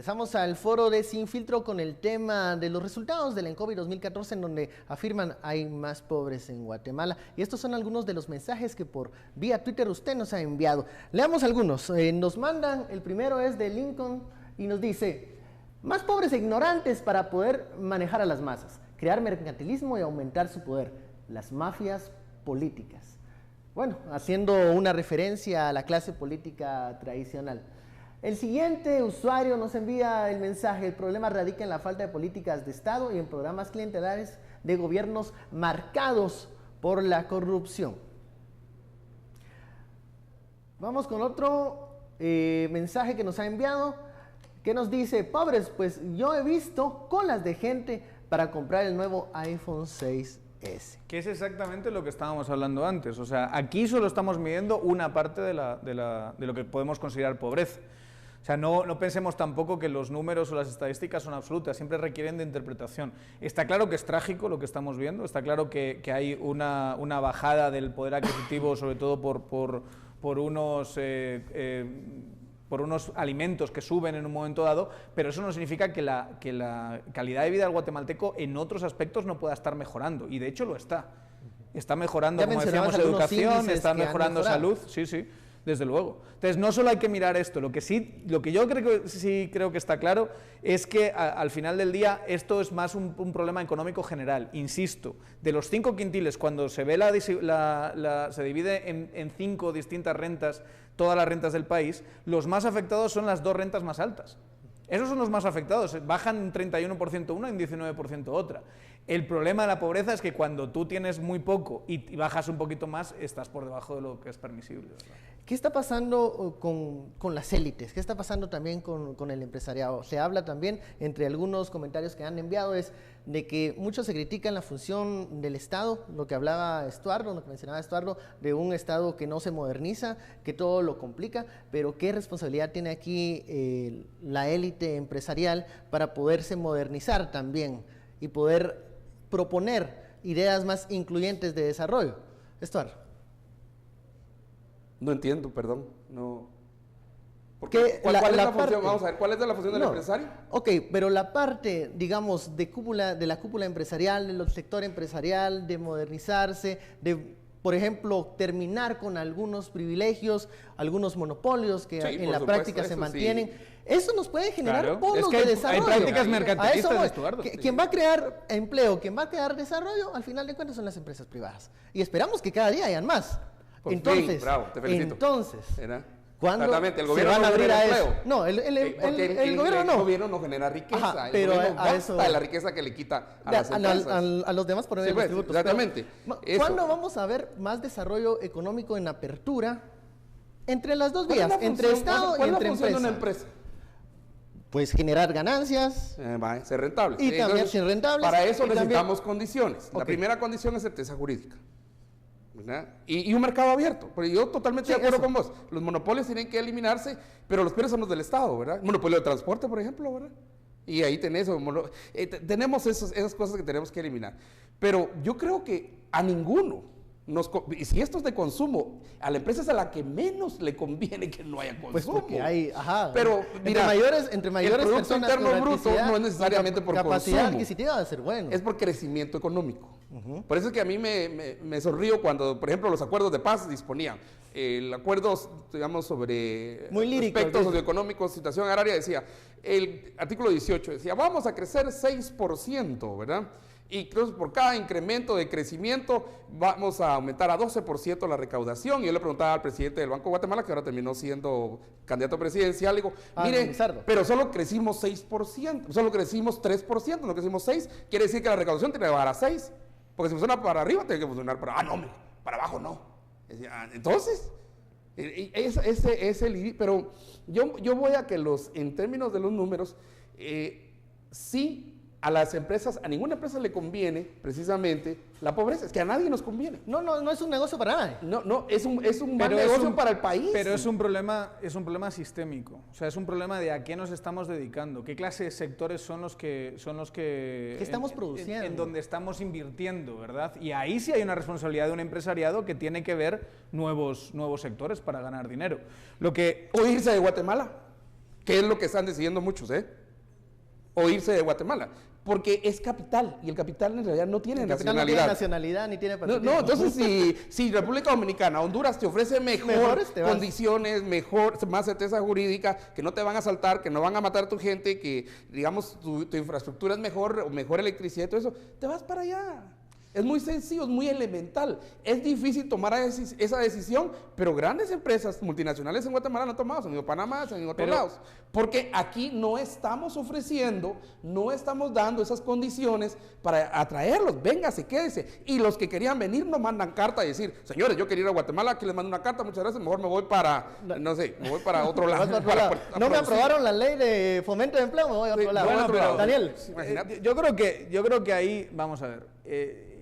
Regresamos al foro de Sin Filtro con el tema de los resultados del ENCOVI 2014, en donde afirman hay más pobres en Guatemala. Y estos son algunos de los mensajes que por vía Twitter usted nos ha enviado. Leamos algunos. Nos mandan, el primero es de Lincoln y nos dice: más pobres e ignorantes para poder manejar a las masas, crear mercantilismo y aumentar su poder, las mafias políticas. Bueno, haciendo una referencia a la clase política tradicional. El siguiente usuario nos envía el mensaje: el problema radica en la falta de políticas de Estado y en programas clientelares de gobiernos marcados por la corrupción. Vamos con otro mensaje que nos ha enviado, que nos dice: pobres, pues yo he visto colas de gente para comprar el nuevo iPhone 6S. Que es exactamente lo que estábamos hablando antes. O sea, aquí solo estamos midiendo una parte de lo que podemos considerar pobreza. O sea, no pensemos tampoco que los números o las estadísticas son absolutas, siempre requieren de interpretación. Está claro que es trágico lo que estamos viendo, está claro que hay una bajada del poder adquisitivo, sobre todo por unos alimentos que suben en un momento dado, pero eso no significa que la calidad de vida del guatemalteco en otros aspectos no pueda estar mejorando, y de hecho lo está. Está mejorando, como decíamos, educación, está mejorando salud, sí, desde luego. Entonces, no solo hay que mirar esto, lo que yo creo que está claro es que al final del día esto es más un problema económico general. Insisto, de los 5 quintiles, cuando se ve se divide en 5 distintas rentas, todas las rentas del país, los más afectados son las 2 rentas más altas. Esos son los más afectados, bajan un 31% una y un 19% otra. El problema de la pobreza es que cuando tú tienes muy poco y bajas un poquito más, estás por debajo de lo que es permisible, ¿verdad? ¿Qué está pasando con las élites? ¿Qué está pasando también con el empresariado? Se habla también, entre algunos comentarios que han enviado, es de que mucho se critica en la función del Estado, lo que hablaba Estuardo, lo que mencionaba Estuardo, de un Estado que no se moderniza, que todo lo complica, pero ¿qué responsabilidad tiene aquí la élite empresarial para poderse modernizar también y poder proponer ideas más incluyentes de desarrollo? Estuardo. No entiendo, perdón, no. ¿Cuál es la función? Vamos a ver, ¿cuál es la función del empresario? Ok, pero la parte, digamos, de la cúpula empresarial, del sector empresarial, de modernizarse, de, por ejemplo, terminar con algunos privilegios, algunos monopolios que en la práctica se mantienen. Sí. Eso nos puede generar polos de desarrollo. Hay prácticas mercantilistas, Estuardo. Quien va a crear empleo, quien va a crear desarrollo, al final de cuentas son las empresas privadas. Y esperamos que cada día hayan más. Entonces, bravo, te felicito. ¿Cuándo el gobierno se van a abrir a eso? No, el gobierno no. El gobierno no genera riqueza. Ajá, pero el gobierno gasta la riqueza que le quita a las empresas. A los demás por medio de los tributos. Exactamente. ¿Cuándo vamos a ver más desarrollo económico en apertura entre las dos vías, entre Estado y entre empresas? Una empresa? Pues generar ganancias. Ser rentable. Y también ser rentables. Para eso necesitamos condiciones. La primera condición es certeza jurídica. Y un mercado abierto, pero yo totalmente de acuerdo con vos. Los monopolios tienen que eliminarse, pero los peores son los del Estado, ¿verdad? El monopolio de transporte, por ejemplo, ¿verdad? Y ahí tenemos esas cosas que tenemos que eliminar. Pero yo creo que a ninguno, y si esto es de consumo, a la empresa es a la que menos le conviene que no haya consumo. Pues porque hay, pero mira, entre mayores el Producto personas Interno Bruto no es necesariamente por capacidad consumo. adquisitiva de ser bueno. Es por crecimiento económico. Por eso es que a mí me sonrío cuando, por ejemplo, los acuerdos de paz disponían. El acuerdo, digamos, sobre aspectos socioeconómicos, situación agraria, decía, el artículo 18 decía, vamos a crecer 6%, ¿verdad? Y entonces por cada incremento de crecimiento vamos a aumentar a 12% la recaudación. Y yo le preguntaba al presidente del Banco de Guatemala, que ahora terminó siendo candidato presidencial, le digo, mire, pero solo crecimos 6%, solo crecimos 3%, no crecimos 6%, quiere decir que la recaudación tiene que bajar a 6%, porque si funciona para arriba tiene que funcionar para, no, para abajo no. Entonces, pero yo voy a que en términos de los números, sí, a las empresas, a ninguna empresa le conviene precisamente la pobreza, es que a nadie nos conviene. No es un negocio para nadie. No, es un mal negocio para el país. Pero es un problema sistémico, o sea, es un problema de a qué nos estamos dedicando, qué clase de sectores son los que ¿qué estamos produciendo? En donde estamos invirtiendo, ¿verdad? Y ahí sí hay una responsabilidad de un empresariado que tiene que ver nuevos sectores para ganar dinero. O irse de Guatemala. ¿Qué es lo que están decidiendo muchos, o irse de Guatemala? Porque es capital, y el capital en realidad no tiene nacionalidad. No tiene nacionalidad ni tiene partido. No, entonces si República Dominicana, Honduras te ofrece mejores condiciones, más certeza jurídica, que no te van a asaltar, que no van a matar a tu gente, que digamos tu infraestructura es mejor, o mejor electricidad y todo eso, te vas para allá. Es muy sencillo, es muy elemental. Es difícil tomar esa decisión, pero grandes empresas multinacionales en Guatemala no han tomado, se han ido a Panamá, se han ido a otros lados. Porque aquí no estamos ofreciendo, no estamos dando esas condiciones para atraerlos. Véngase, quédese. Y los que querían venir nos mandan carta y decir, señores, yo quería ir a Guatemala, aquí les mando una carta, muchas gracias, mejor me voy para, no sé, me voy para otro lado. No me aprobaron la ley de fomento de empleo, me voy a otro lado. Bueno, pero, Daniel. Yo creo que ahí, vamos a ver,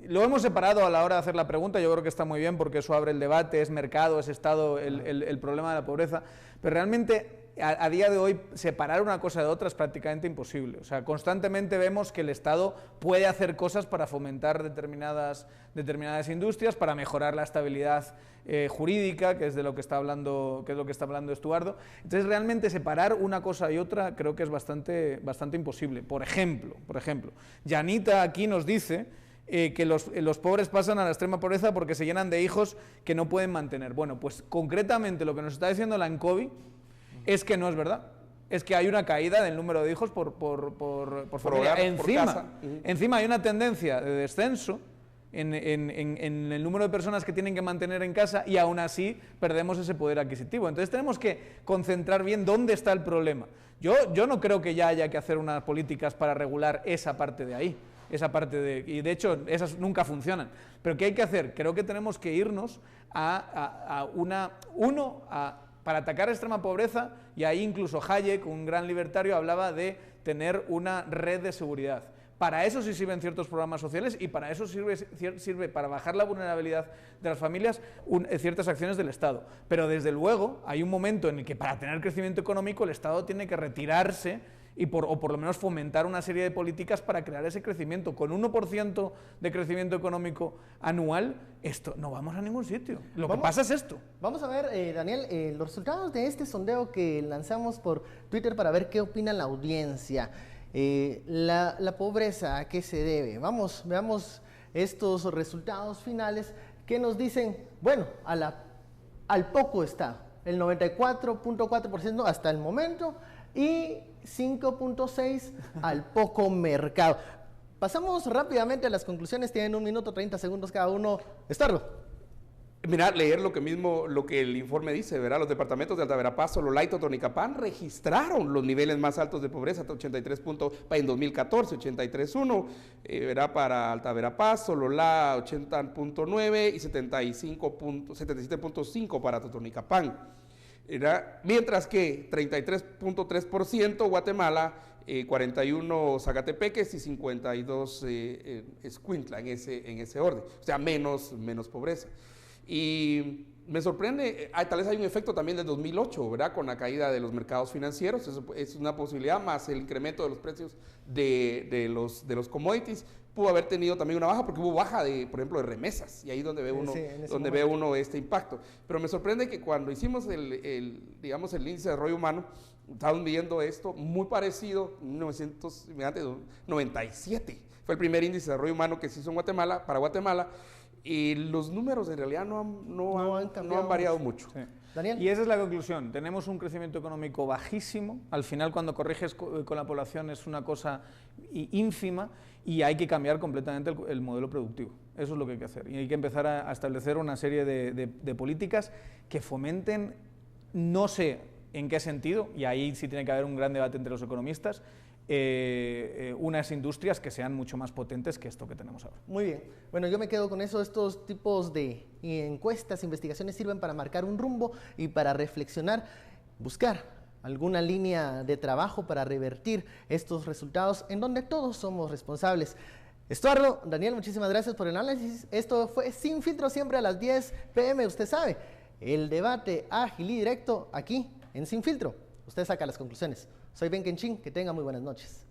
lo hemos separado a la hora de hacer la pregunta, yo creo que está muy bien porque eso abre el debate, es mercado, es Estado, el problema de la pobreza, pero realmente a día de hoy separar una cosa de otra es prácticamente imposible. O sea, constantemente vemos que el Estado puede hacer cosas para fomentar determinadas industrias, para mejorar la estabilidad jurídica, que es de lo que está hablando, Estuardo. Entonces, realmente separar una cosa y otra creo que es bastante imposible. Por ejemplo, Yanita aquí nos dice que los pobres pasan a la extrema pobreza porque se llenan de hijos que no pueden mantener. Bueno, pues concretamente lo que nos está diciendo la ANCOVI es que no es verdad. Es que hay una caída del número de hijos por familia. Encima hay una tendencia de descenso en el número de personas que tienen que mantener en casa y aún así perdemos ese poder adquisitivo. Entonces tenemos que concentrar bien dónde está el problema. Yo no creo que ya haya que hacer unas políticas para regular esa parte de ahí. Y de hecho esas nunca funcionan. Pero ¿qué hay que hacer? Creo que tenemos que irnos para atacar a extrema pobreza, y ahí incluso Hayek, un gran libertario, hablaba de tener una red de seguridad. Para eso sí sirven ciertos programas sociales y para eso sirve para bajar la vulnerabilidad de las familias ciertas acciones del Estado. Pero desde luego hay un momento en el que para tener crecimiento económico el Estado tiene que retirarse o por lo menos fomentar una serie de políticas para crear ese crecimiento. Con 1% de crecimiento económico anual, no vamos a ningún sitio. Lo que pasa es esto. Vamos a ver, Daniel, los resultados de este sondeo que lanzamos por Twitter para ver qué opina la audiencia. La pobreza, ¿a qué se debe? Veamos estos resultados finales que nos dicen, bueno, al poco Estado, el 94.4% hasta el momento y 5.6% al poco mercado. Pasamos rápidamente a las conclusiones, tienen 1 minuto 30 segundos cada uno. Estuardo. Mira, leer lo que el informe dice, ¿verdad? Los departamentos de Alta Verapaz, Sololá y Totonicapán registraron los niveles más altos de pobreza, 83 puntos en 2014, 83.1, ¿verdad? Para Alta Verapaz, Sololá 80.9 y 77.5 para Totonicapán, ¿verdad? Mientras que 33.3% Guatemala, 41 Zacatepeques y 52 Escuintla en ese orden, o sea, menos pobreza. Y me sorprende, tal vez hay un efecto también del 2008, ¿verdad? Con la caída de los mercados financieros, eso es una posibilidad, más el incremento de los precios de los commodities, pudo haber tenido también una baja, porque hubo baja, por ejemplo, de remesas, y ahí donde ve uno este impacto. Pero me sorprende que cuando hicimos el índice de desarrollo humano, estábamos viendo esto muy parecido, en 1997, fue el primer índice de desarrollo humano que se hizo en Guatemala, para Guatemala, y los números en realidad no han variado mucho. Sí. Daniel. Y esa es la conclusión. Tenemos un crecimiento económico bajísimo. Al final, cuando corriges con la población, es una cosa ínfima y hay que cambiar completamente el modelo productivo. Eso es lo que hay que hacer. Y hay que empezar a establecer una serie de políticas que fomenten, no sé en qué sentido, y ahí sí tiene que haber un gran debate entre los economistas, unas industrias que sean mucho más potentes que esto que tenemos ahora. Muy bien. Bueno, yo me quedo con eso. Estos tipos de encuestas, investigaciones sirven para marcar un rumbo y para reflexionar, buscar alguna línea de trabajo para revertir estos resultados en donde todos somos responsables. Estuardo, Daniel, muchísimas gracias por el análisis. Esto fue Sin Filtro, siempre a las 10 p.m. Usted sabe, el debate ágil y directo aquí en Sin Filtro. Usted saca las conclusiones. Soy Ben Kenchin, que tenga muy buenas noches.